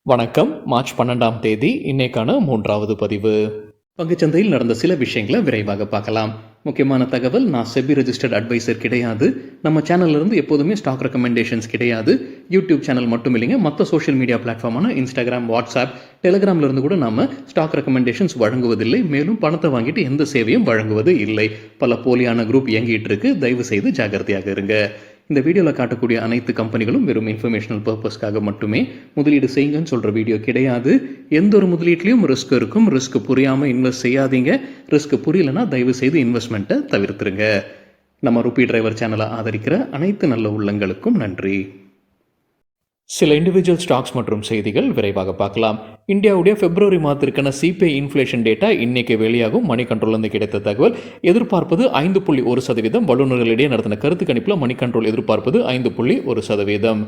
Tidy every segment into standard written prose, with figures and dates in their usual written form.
வணக்கம். மார்ச் 12ஆம் தேதி இன்னைக்கான 3வது பதிவு. பங்குச்சந்தையில் நடந்த சில விஷயங்களை விரைவாக பார்க்கலாம். முக்கியமான தகவல், நான் செபி ரெஜிஸ்டர்ட் அட்வைசர் கிடையாது. நம்ம சேனல்ல இருந்து எப்போதுமே ஸ்டாக் ரெக்கமெண்டேஷன்ஸ் கிடையாது. யூடியூப் சேனல் மட்டும் இல்லைங்க, மற்ற சோஷியல் மீடியா பிளாட்ஃபார்மான இன்ஸ்டாகிராம், வாட்ஸ்அப், டெலிகிராம்ல இருந்து கூட நாம ஸ்டாக் ரெக்கமெண்டேஷன்ஸ் வழங்குவதில்லை. மேலும் பணத்தை வாங்கிட்டு எந்த சேவையும் வழங்குவது இல்லை. பல போலியான குரூப் இயங்கிட்டு இருக்கு. தயவு செய்து ஜாகிரதையாக இருங்க. இந்த வீடியோவில் காட்டக்கூடிய அனைத்து கம்பெனிகளும் வெறும் இன்ஃபர்மேஷனல் பர்பஸ்க்காக மட்டுமே முதலீடு செய்யுங்கன்னு சொல்கிற வீடியோ கிடையாது. எந்த ஒரு முதலீட்லையும் ரிஸ்க் இருக்கும். ரிஸ்க் புரியாமல் இன்வெஸ்ட் செய்யாதீங்க. ரிஸ்க் புரியலன்னா தயவு செய்து இன்வெஸ்ட்மெண்ட்டை தவிர்த்துருங்க. நம்ம ருபி டிரைவர் சேனலை ஆதரிக்கிற அனைத்து நல்ல உள்ளங்களுக்கும் நன்றி. சில இண்டிவிஜுவல் ஸ்டாக்ஸ் மற்றும் செய்திகள் விரைவாக பார்க்கலாம். இந்தியாவுடைய பிப்ரவரி மாதத்திற்கான சிபிஐ இன்ஃப்ளேஷன் டேட்டா இன்னைக்கு வெளியாகும். மணி கண்ட்ரோலிருந்து கிடைத்த தகவல். எதிர்பார்ப்பது 5.1%. வல்லுநர்களிடையே நடத்தின கருத்து கணிப்பில் மணி கண்ட்ரோல் எதிர்பார்ப்பது 5.1%.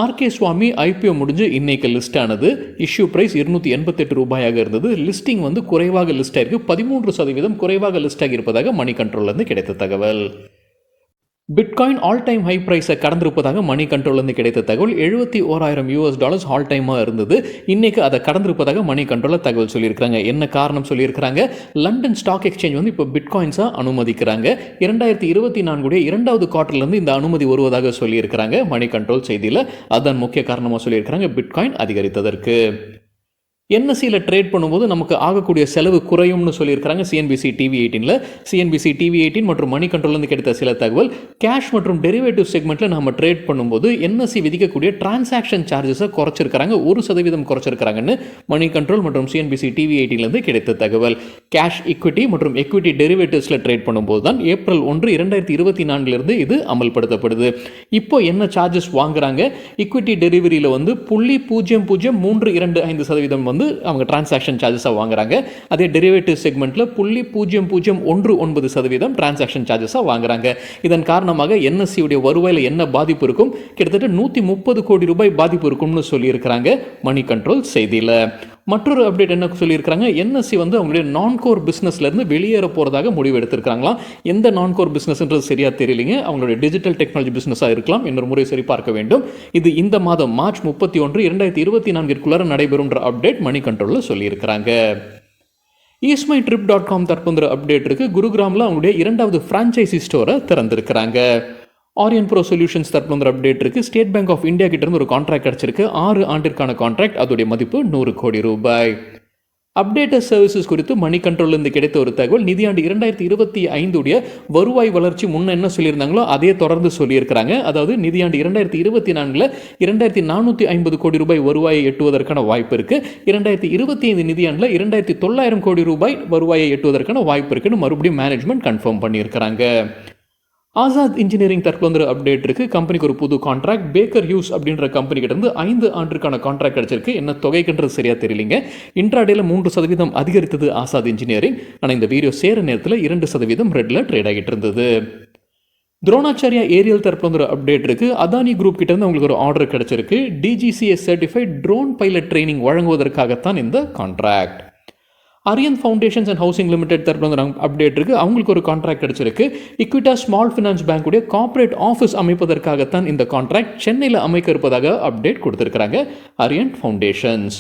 ஆர்கே சுவாமி ஐபிஓ முடிஞ்சு இன்னைக்கு லிஸ்ட் ஆனது. இஷ்யூ பிரைஸ் ₹288 இருந்தது. லிஸ்டிங் குறைவாக லிஸ்ட் ஆயிருக்கு. 13% குறைவாக லிஸ்ட் ஆகியிருப்பதாக மணி கண்ட்ரோலிருந்து கிடைத்த தகவல். பிட்காயின் ஆல் டைம் ஹை பிரைஸை கடந்திருப்பதாக மணி கண்ட்ரோலிருந்து கிடைத்த தகவல். $71,000 ஆல் டைமாக இருந்தது. இன்னைக்கு அதை கடந்திருப்பதாக மணி கண்ட்ரோலில் தகவல் சொல்லியிருக்காங்க. என்ன காரணம் சொல்லியிருக்கிறாங்க? லண்டன் ஸ்டாக் எக்ஸ்சேஞ்ச் இப்போ பிட்காயின்ஸாக அனுமதிக்கிறாங்க. 2024 இரண்டாவது குவார்ட்டர்லேருந்து இந்த அனுமதி வருவதாக சொல்லியிருக்கிறாங்க மணி கண்ட்ரோல் செய்தியில். அதன் முக்கிய காரணமாக சொல்லியிருக்கிறாங்க பிட்காயின் அதிகரித்ததற்கு. என்எஸ்சியில் ட்ரேட் பண்ணும்போது நமக்கு ஆகக்கூடிய செலவு குறையும்னு சொல்லியிருக்காங்க சிஎன்பிசி டிவி 18. சிஎன்பிசி டிவி 18 மற்றும் மணி கண்ட்ரோல்லேருந்து கிடைத்த சில தகவல். கேஷ் மற்றும் டெரிவேட்டிவ் செக்மெண்ட்டில் நம்ம ட்ரேட் பண்ணும்போது என்எஸ்சி விதிக்கக்கூடிய டிரான்சாக்ஷன் சார்ஜஸை குறைச்சிருக்காங்க. 1% குறைச்சிருக்காங்கன்னு மணி கண்ட்ரோல் மற்றும் சிஎன்பிசி டிவி 18 கிடைத்த தகவல். கேஷ் ஈக்விட்டி மற்றும் எக்விட்டி டெரிவேட்டிவ்ஸில் ட்ரேட் பண்ணும்போது தான் April 1, 2024 இது அமல்படுத்தப்படுது. இப்போ என்ன சார்ஜஸ் வாங்குறாங்க? ஈக்விட்டி டெலிவரியில் 0.003225% அவங்க டிரான்சாக்ஷன் சார்ஜஸாக வாங்குறாங்க. அதே டெரிவேட்டிவ் செக்மெண்ட்டில் 0.0019% டிரான்சாக்ஷன் சார்ஜஸாக வாங்குறாங்க. இதன் காரணமாக என்எஸ்சியுடைய வருவாயில் என்ன பாதிப்பு இருக்கும்? கிட்டத்தட்ட ₹130 கோடி பாதிப்பு இருக்கும்னு சொல்லியிருக்கிறாங்க மணி கண்ட்ரோல் செய்தியில். மற்றொரு அப்டேட் என்ன சொல்லியிருக்காங்க? என்எஸ்சி அவங்களுடைய நான் கோர் பிஸ்னஸ்லேருந்து வெளியேற போகிறதாக முடிவு எடுத்திருக்காங்களாம். எந்த நான் கோர் பிஸ்னஸ்ன்றது சரியாக தெரியலைங்க. அவங்களுடைய டிஜிட்டல் டெக்னாலஜி பிஸ்னஸாக இருக்கலாம். இன்னொரு முறை சரி பார்க்க வேண்டும். இது இந்த மாதம் மார்ச் 31, 2024 நடைபெறும் அப்டேட் மணி கண்ட்ரோலில் சொல்லியிருக்கிறாங்க. eastmytrip.com தற்போது அப்டேட் இருக்கு. குருகிராமில் அவங்களுடைய 2வது ஃப்ரான்ச்சைசி ஸ்டோரை திறந்திருக்கிறாங்க. ஆரியன் ப்ரோ சொல்யூஷன்ஸ் தற்போது அப்டேட் இருக்கு. ஸ்டேட் பேங்க் ஆஃப் இந்தியா கிட்ட இருந்து ஒரு கான்ட்ராக்ட் கிடைச்சிருக்கு. 6 ஆண்டிற்கான கான்ட்ராக்ட். அதோடைய மதிப்பு ₹100 கோடி. அப்டேட்டட் சர்வீசஸ் குறித்து மணி கண்ட்ரோலிருந்து கிடைத்த ஒரு தகவல். நிதியாண்டு 2025 வருவாய் வளர்ச்சி முன்ன என்ன சொல்லியிருந்தாங்களோ அதே தொடர்ந்து சொல்லியிருக்கிறாங்க. அதாவது நிதியாண்டு 2024 $2,450 கோடி வருவாயை எட்டுவதற்கான வாய்ப்பு இருக்கு. 2025 நிதியாண்டில் $2,900 கோடி வருவாயை எட்டுவதற்கான வாய்ப்பு இருக்குன்னு மறுபடியும் மேனேஜ்மெண்ட் கன்ஃபார்ம் பண்ணியிருக்கிறாங்க. ஆசாத் இன்ஜினியரிங் தற்போது அப்டேட் இருக்கு. கம்பெனிக்கு ஒரு புது கான்ட்ராக்ட். பேக்கர் ஹியூஸ் அப்படின்ற கம்பெனி கிட்ட இருந்து 5 ஆண்டுக்கான கான்ட்ராக்ட் கிடைச்சிருக்கு. என்ன தொகைக்குன்றது சரியா தெரியலங்க. இன்ட்ராடேல 3% அதிகரித்தது ஆசாத் இன்ஜினியரிங். ஆனால் இந்த வீடியோ சேர நேரத்தில் 2% ரெட்ல ட்ரேட் ஆகிட்டு இருந்தது. துரோணாச்சாரியா ஏரியல் தற்போது அப்டேட் இருக்கு. அதானி குரூப் கிட்ட இருந்து அவங்களுக்கு ஒரு ஆர்டர் கிடைச்சிருக்கு. DGCA certified drone pilot training வழங்குவதற்காகத்தான் இந்த கான்ட்ராக்ட். அரியன் ஃபவுண்டேஷன்ஸ் அண்ட் ஹவுசிங் லிமிடெட் தரப்புல அப்டேட் இருக்கு. அவங்களுக்கு ஒரு கான்ட்ராக்ட் கிடைச்சிருக்கு. இக்விட்டா ஸ்மால் ஃபினான்ஸ் பேங்குடைய கார்ப்பரேட் ஆஃபீஸ் அமைப்பதற்காகத்தான் இந்த கான்ட்ராக்ட் சென்னையில் அமைக்க இருப்பதாக அப்டேட் கொடுத்திருக்கிறாங்க அரியன் ஃபவுண்டேஷன்ஸ்.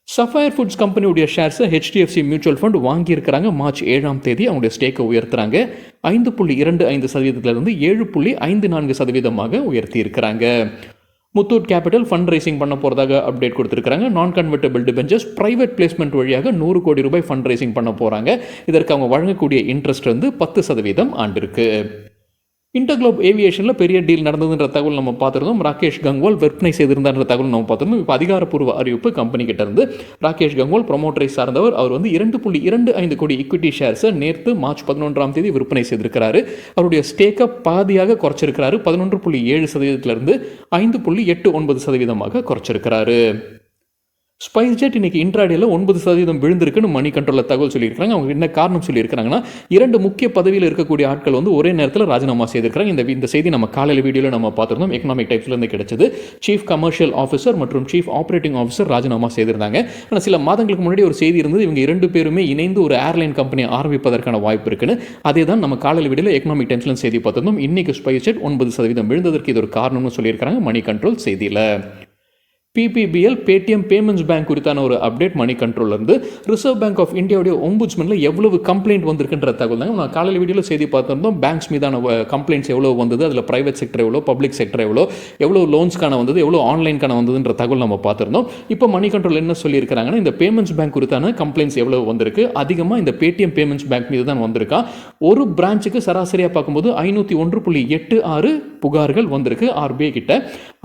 சஃபயர் ஃபுட்ஸ் கம்பெனியுடைய ஷேர்ஸை HDFC மியூச்சுவல் ஃபண்ட் வாங்கியிருக்கிறாங்க. மார்ச் 7ஆம் தேதி அவங்களுடைய ஸ்டேக்கை உயர்த்துறாங்க. 5.25%லிருந்து 7.54% உயர்த்தி இருக்கிறாங்க. முத்தூட் கேபிட்டல் ஃபண்ட் ரைசிங் பண்ண போகிறதாக அப்டேட் கொடுத்துருக்காங்க. நான் கன்வெர்ட்டபிள் டிபெஞ்சர்ஸ் பிரைவேட் பிளேஸ்மெண்ட் வழியாக ₹100 கோடி ஃபண்ட் ரைசிங் பண்ண போகிறாங்க. இதற்கு அவங்க வழங்கக்கூடிய இன்ட்ரெஸ்ட் 10% ஆண்டிருக்கு. இன்டர்குளோப் ஏவியேஷனில் பெரிய டீல் நடந்ததுன்ற தகவல் நம்ம பார்த்துருந்தோம். ராகேஷ் கங்வால் விற்பனை செய்திருந்தான்ற தகவல் நம்ம பார்த்துருந்தோம். இப்போ அதிகாரப்பூர்வ அறிவிப்பு கம்பெனி கிட்ட இருந்து. ராகேஷ் கங்வால் ப்ரொமோட்டரை சார்ந்தவர். அவர் $2.25 கோடி ஈக்விட்டி ஷேர்ஸை நேற்று மார்ச் 11ஆம் தேதி விற்பனை செய்திருக்கிறாரு. அவருடைய ஸ்டேக்கை பாதியாக குறைச்சிருக்கிறாரு. 11.7%லிருந்து 5.89% குறைச்சிருக்கிறாரு. ஸ்பைஸ்ஜெட் இன்னைக்கு இன்ட்ராடேல 9% விழுந்திருக்குன்னு மணி கண்ட்ரோலில் தகவல் சொல்லியிருக்காங்க. அவங்க என்ன காரணம் சொல்லியிருக்காங்கன்னா, 2 முக்கிய பதவியில் இருக்கக்கூடிய ஆட்கள் ஒரே நேரத்தில் ராஜினாமா செய்திருக்காங்க. இந்த செய்தி நம்ம காலையில் வீடியோவில் நம்ம பார்த்துருந்தோம். எக்கனாமிக் டைப்ஸ்லேருந்து கிடைச்சது. சீஃப் கமர்ஷியல் ஆஃபீஸர் மற்றும் சீஃப் ஆப்ரேட்டிங் ஆஃபீஸர் ராஜினாமா செய்திருந்தாங்க. ஆனால் சில மாதங்களுக்கு முன்னாடி ஒரு செய்தி இருந்தது, இவங்க 2 பேருமே இணைந்து ஒரு ஏர்லைன் கம்பெனி ஆரம்பிப்பதற்கான வாய்ப்பு இருக்குன்னு. அதே தான் நம்ம காலையில் வீடியோவில் எக்கனாமிக் டைம்ஸ்ல செய்தி பார்த்திருந்தோம். இன்னைக்கு ஸ்பைஸ்ஜெட் 9% விழுந்ததற்கு இது ஒரு காரணம்னு சொல்லியிருக்காங்க மணி கண்ட்ரோல் செய்தியில். பிபிபிஎல் பேடிஎம் பேமெண்ட்ஸ் பேங்க் குறித்தான ஒரு அப்டேட் மணி கண்ட்ரோல்ல இருந்து. ரிசர்வ் பேங்க் ஆஃப் இந்தியாவுடைய ஒம்புட்ஸ்மன்ல எவ்வளவு கம்ப்ளைண்ட் வந்திருக்குன்ற தகவல் தாங்க. நான் காலையில் வீடியோவில் செய்தி பார்த்திருந்தோம். பேங்க்ஸ் மீதான கம்ப்ளைண்ட்ஸ் எவ்வளோ வந்தது, அதில் பிரைவேட் செக்டர் எவ்வளோ, பப்ளிக் செக்டர் எவ்வளோ லோன்ஸ்க்கான வந்தது, எவ்வளோ ஆன்லைன்கான வந்ததுன்ற தகவல் நம்ம பார்த்திருந்தோம். இப்போ மணி கண்ட்ரோல் என்ன சொல்லியிருக்காங்கன்னா, இந்த பேமெண்ட்ஸ் பேங்க் குறித்தான கம்ப்ளைண்ட்ஸ் எவ்வளோ வந்திருக்கு, அதிகமாக இந்த பேடிஎம் பேமெண்ட்ஸ் பேங்க் மீது தான் வந்திருக்கா. ஒரு பிரான்ச்சுக்கு சராசரியாக பார்க்கும்போது 501.86 புகார்கள் வந்திருக்கு ஆர்பிஐ கிட்ட.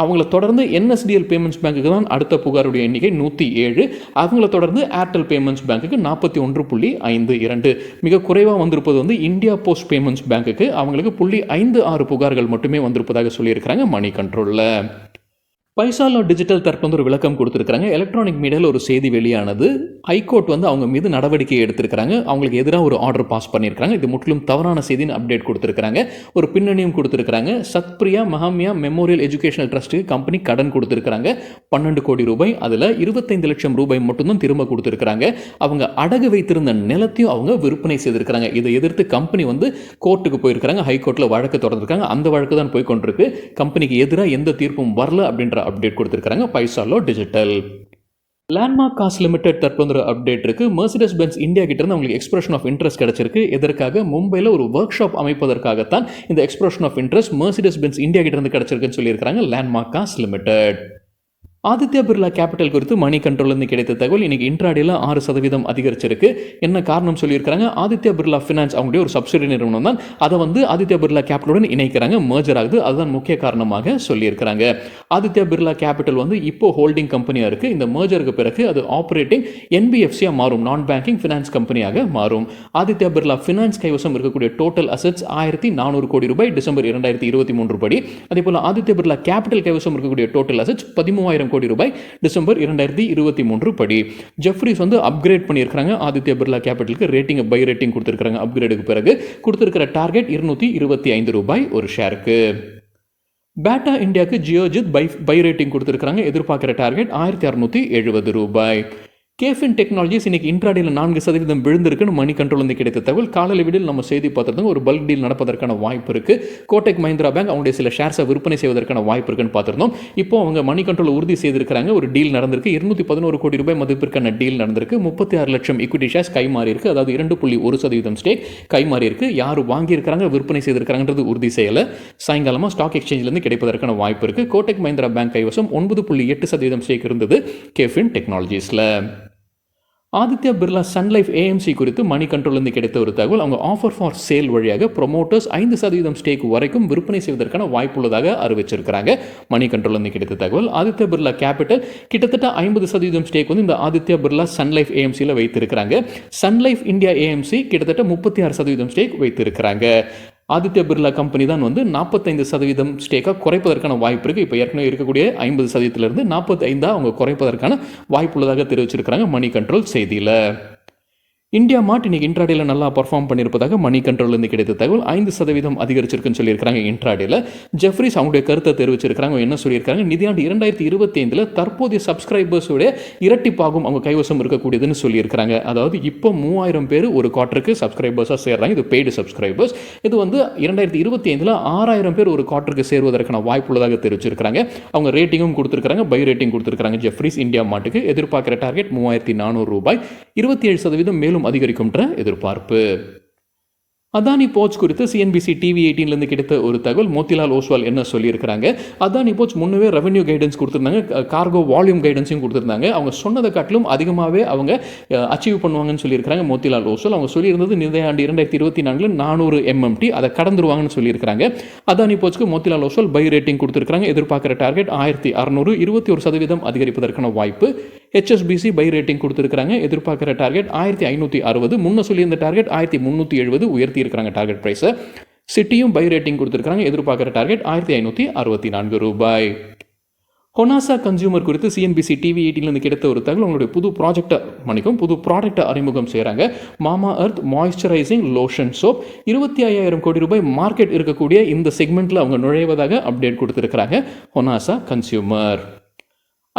அவங்கள தொடர்ந்து என்எஸ்டிஎல் பேமெண்ட்ஸ் பேங்க்குக்கு தான் அடுத்த புகாருடைய எண்ணிக்கை 107. அவங்கள தொடர்ந்து ஏர்டெல் பேமெண்ட்ஸ் பேங்க்குக்கு 41.52. மிக குறைவாக வந்திருப்பது வந்து இந்தியா போஸ்ட் பேமெண்ட்ஸ் பேங்க்குக்கு. அவங்களுக்கு 0.56 புகார்கள் மட்டுமே வந்திருப்பதாக சொல்லியிருக்கிறாங்க மணி கண்ட்ரோலில். பைசாலோ டிஜிட்டல் தரப்பு ஒரு விளக்கம் கொடுத்துருக்காங்க. எலக்ட்ரானிக் மீடியாவில் ஒரு செய்தி வெளியானது. ஹைகோர்ட் வந்து அவங்க மீது நடவடிக்கை எடுத்திருக்கிறாங்க. அவங்களுக்கு எதிராக ஒரு ஆர்டர் பாஸ் பண்ணியிருக்காங்க. இது முற்றிலும் தவறான செய்தின்னு அப்டேட் கொடுத்துருக்காங்க. ஒரு பின்னணியும் கொடுத்துருக்காங்க. சத்பிரியா மஹாமியா மெமோரியல் எஜுகேஷனல் ட்ரஸ்ட்டுக்கு கம்பெனி கடன் கொடுத்துருக்காங்க 12 கோடி ரூபாய். அதில் 25 லட்சம் ரூபாய் மட்டும்தான் திரும்ப கொடுத்துருக்காங்க. அவங்க அடகு வைத்திருந்த நிலத்தையும் அவங்க விற்பனை செய்திருக்கிறாங்க. இதை எதிர்த்து கம்பெனி வந்து கோர்ட்டுக்கு போயிருக்கிறாங்க. ஹைகோர்ட்டில் வழக்கு தொடர்ந்துருக்காங்க. அந்த வழக்கு தான் போய் கொண்டிருக்கு. கம்பெனிக்கு எதிராக எந்த தீர்ப்பும் வரல அப்படின்ற அப்டேட் கொடுத்திருக்காங்க Paisalo digital. Landmark Cars Limited தற்போது அப்டேட் இருக்கு. மெர்சிடஸ் பென்ஸ் இந்தியா கிட்ட இருந்து அவங்களுக்கு எக்ஸ்பிரஷன் ஆஃப் இன்ட்ரெஸ்ட் கிடைச்சிருக்கு. இதற்காக மும்பையில் ஒரு ஒர்க் ஷாப் அமைப்பதற்காகத்தான் இந்த expression of interest Mercedes Benz India கிட்ட இருந்து கிடைச்சிருக்குன்னு சொல்லியிருக்காங்க Landmark Cars Limited. Aditya Birla Capital குறித்து மணி கண்ட்ரோல்லேருந்து கிடைத்த தகவல் இன்னைக்கு இன்ட்ராடேல 6% அதிகரிச்சிருக்கு. என்ன காரணம் சொல்லியிருக்காங்க, ஆதித்யா பிர்லா ஃபினான்ஸ் அவங்களுடைய ஒரு சப்சிடி நிறுவனம் தான். அதை வந்து ஆதித்யா பிர்லா கேபிட்டலுடன் இணைக்கிறாங்க, மர்ஜர் ஆகுது. அதுதான் முக்கிய காரணமாக சொல்லியிருக்கிறாங்க. ஆதித்யா பிர்லா கேபிட்டல் வந்து இப்போ ஹோல்டிங் கம்பெனியாக இருக்குது. இந்த மர்ஜருக்கு பிறகு அது ஆப்ரேட்டிங் என்பிஎஃப்சியாக மாறும், நான் பேங்கிங் ஃபினான்ஸ் கம்பெனியாக மாறும். ஆதித்யா பிர்லா ஃபினான்ஸ் கைவசம் இருக்கக்கூடிய டோட்டல் அசெட்ஸ் 1400 கோடி ரூபாய் டிசம்பர் 2023 படி. அதே போல ஆதித்யா பிர்லா கேபிட்டல் கைவசம் இருக்கக்கூடிய டோட்டல் அசெட்ஸ் 13,000 கோடி ரூபாய் டிசம்பர் 2023 படி. ஜெஃப்ரீஸ் வந்து அப்கிரேட் பண்ணியிருக்காங்க ஆதித்யா பிர்லா கேபிட்டலுக்கு. ரேட்டிங் பை ரேட்டிங் கொடுத்திருக்காங்க. அப்கிரேடுக்கு பிறகு கொடுத்திருக்கிற டார்கெட் 225 ரூபாய் ஒரு ஷேருக்கு. பேட்டா இந்தியாவுக்கு ஜியோஜித் பை ரேட்டிங் கொடுத்திருக்காங்க. எதிர்பார்க்கிற டார்கெட் 1670 ரூபாய். கேஃபின் டெக்னாலஜிஸ் இன்னைக்கு இன்ட்ராடேல 4% விழுந்திருக்குன்னு மணி கண்ட்ரோல் வந்து கிடைத்த தகவல். காலையில் வீடியோவில் நம்ம செய்தி பார்த்துருந்தோம். ஒரு பல்க் டீல் நடப்பதற்கான வாய்ப்பு இருக்கு. கோடெக் மஹிந்திரா பேங்க் அவங்களுடைய சில ஷேர்ஸை விற்பனை செய்வதற்கான வாய்ப்பு இருக்குன்னு பார்த்துருந்தோம். இப்போ அவங்க மணி கண்ட்ரோல் உறுதி செய்திருக்கிறாங்க. ஒரு டீல் நடந்திருக்கு. 211 கோடி ரூபாய் மதிப்பிற்கான டீல் நடந்திருக்கு. 36 லட்சம் ஈக்விட்டி ஷேர்ஸ் கைமாறி இருக்கு. அதாவது 2.1% ஸ்டேக் கைமாறி இருக்கு. யார் வாங்கியிருக்கிறாங்க, விற்பனை செய்திருக்கிறாங்கன்றது உறுதி செய்யலை. சாயங்காலமாக ஸ்டாக் எக்ஸ்சேஞ்சிலிருந்து கிடைப்பதற்கான வாய்ப்பு இருக்கு. கோடெக் மஹிந்திரா பேங்க் கைவசம் 9.8% ஸ்டேக் இருந்தது கேஃபின் டெக்னாலஜிஸில். Aditya Birla sun life AMC குறித்து மணி கண்ட்ரோல்லேருந்து கிடைத்த ஒரு தகவல். அவங்க ஆஃபர் ஃபார் சேல் வழியாக ப்ரொமோட்டர்ஸ் 5% ஸ்டேக் வரைக்கும் விற்பனை செய்வதற்கான வாய்ப்பு உள்ளதாக அறிவிச்சிருக்கிறாங்க. மணி கண்ட்ரோல்லேருந்து கிடைத்த தகவல். ஆதித்யா பிர்லா கேபிட்டல் கிட்டத்தட்ட 50% ஸ்டேக் வந்து இந்த ஆதித்யா பிர்லா சன் லைஃப் ஏஎம்சியில் வைத்திருக்கிறாங்க. சன் லைஃப் இந்தியா ஏஎம்சி கிட்டத்தட்ட 36% ஸ்டேக் வைத்திருக்கிறாங்க. ஆதித்யா பிர்லா கம்பெனி தான் வந்து 45% ஸ்டேக்காக குறைப்பதற்கான வாய்ப்பு இருக்குது. இப்போ ஏற்கனவே இருக்கக்கூடிய 50%லேருந்து 45 அவங்க குறைப்பதற்கான வாய்ப்பு உள்ளதாக தெரிவிச்சிருக்கிறாங்க மணி கண்ட்ரோல் செய்தியில். இந்தியா மார்ட் இன்னைக்கு இன்ட்ராடேல நல்லா பர்ஃபார்ம் பண்ணியிருப்பதாக மணி கண்ட்ரோல்லேருந்து கிடைத்த தகவல். 5% அதிகரிச்சிருக்குன்னு சொல்லியிருக்காங்க இன்ட்ராடேல. ஜெஃப்ரீஸ் அவங்களுடைய கருத்தை தெரிவிச்சிருக்காங்க. என்ன சொல்லியிருக்காங்க, நிதியாண்டு 2025 தற்போதைய சப்ஸ்கிரைபர்ஸோட இரட்டிப்பாகும் அவங்க கைவசம் இருக்கக்கூடியதுன்னு சொல்லியிருக்காங்க. அதாவது இப்போ 3000 பேர் ஒரு குவார்ட்டருக்கு சப்ஸ்கிரைபர்ஸாக சேர்றாங்க. இது பெய்டு சப்ஸ்கிரைபர்ஸ். இது வந்து 2025 6000 பேர் ஒரு குவார்ட்டருக்கு சேருவதற்கான வாய்ப்பு உள்ளதாக தெரிவிச்சிருக்காங்க. அவங்க ரேட்டிங்கும் கொடுத்துருக்காங்க, பை ரேட்டிங் கொடுத்துருக்காங்க. ஜெஃப்ரீஸ் இந்தியா மார்ட்டுக்கு எதிர்பார்க்கிற டார்கெட் 3400 ரூபாய். 27% மேலும் அதிகரிக்கும்ன்ற எதிர்பார்ப்பு. அதானி போர்ட்ஸ் குறித்து சிஎன்பிசி டிவி 18லேருந்து கிடைத்த ஒரு தகவல். மோத்திலால் ஓஸ்வால் என்ன சொல்லியிருக்கிறாங்க, அதானி போர்ட்ஸ் முன்னவே ரெவன்யூ கைடன்ஸ் கொடுத்துருந்தாங்க, கார்கோ வால்யூம் கைடன்ஸையும் கொடுத்துருந்தாங்க. அவங்க சொன்னதை காட்டிலும் அதிகமாகவே அவங்க அச்சீவ் பண்ணுவாங்கன்னு சொல்லியிருக்கிறாங்க மோத்திலால் ஓஸ்வால். அவங்க சொல்லியிருந்தது நிதியாண்டு 2024 400 MMT அதை கடந்துருவாங்கன்னு சொல்லியிருக்கிறாங்க. அதானி போர்ட்ஸ்க்கு மோத்திலால் ஓஸ்வால் பை ரேட்டிங் கொடுத்துருக்காங்க. எதிர்பார்க்குற டார்கெட் 1600, 21% அதிகரிப்பதற்கான வாய்ப்பு. HSBC பை ரேட்டிங் கொடுத்துருக்காங்க. எதிர்பார்க்குற டார்கெட் 1560. முன்ன சொல்லியிருந்த டார்கெட் 1570 உயர்த்தி இருக்கிறாங்க டார்கெட் பிரைஸை. சிட்டியும் பை ரேட்டிங் கொடுத்துருக்காங்க. எதிர்பார்க்குற டார்கெட் 1564 ரூபாய். ஹொனாசா கன்சியூமர் குறித்து சிஎன்பிசி டிவி 18லேருந்து கிடைத்த ஒரு தகவல். அவங்களுடைய புது ப்ராடக்ட்டை அறிமுகம் செய்கிறாங்க. மாமா அர்த் மாய்ஸ்சரைசிங் லோஷன் சோப். 25,000 கோடி ரூபாய் மார்க்கெட் இருக்கக்கூடிய இந்த செக்மெண்ட்டில் அவங்க நுழைவதாக அப்டேட் கொடுத்துருக்காங்க ஹொனாசா கன்சியூமர்.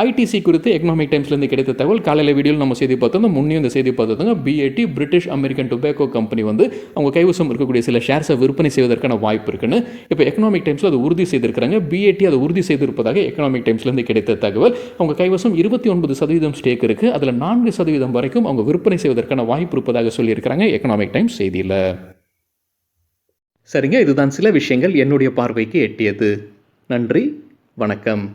ஐடிசி குறித்து எக்கனாமிக் டைம்ஸ்லேருந்து கிடைத்த தகவல். காலையில் வீடியோவில் நம்ம செய்தி பார்த்தோம், முன்னையும் இந்த செய்தி பார்த்ததுங்க. BAT British American tobacco company வந்து அவங்க கைவசம் இருக்கக்கூடிய சில ஷேர்ஸை விற்பனை செய்வதற்கான வாய்ப்பு இருக்குன்னு இப்போ எக்கனாமிக் டைம்ஸில் அதை உறுதி செய்திருக்கிறாங்க. பிஏடி அதை உறுதி செய்திருப்பதாக எக்கனாமிக் டைம்ஸ்லேருந்து கிடைத்த தகவல். அவங்க கைவசம் 29% ஸ்டேக் இருக்குது. அதில் 4% வரைக்கும் அவங்க விற்பனை செய்வதற்கான வாய்ப்பு இருப்பதாக சொல்லியிருக்கிறாங்க எக்கனாமிக் டைம்ஸ் செய்தியில். சரிங்க, இதுதான் சில விஷயங்கள் என்னுடைய பார்வைக்கு எட்டியது. நன்றி, வணக்கம்.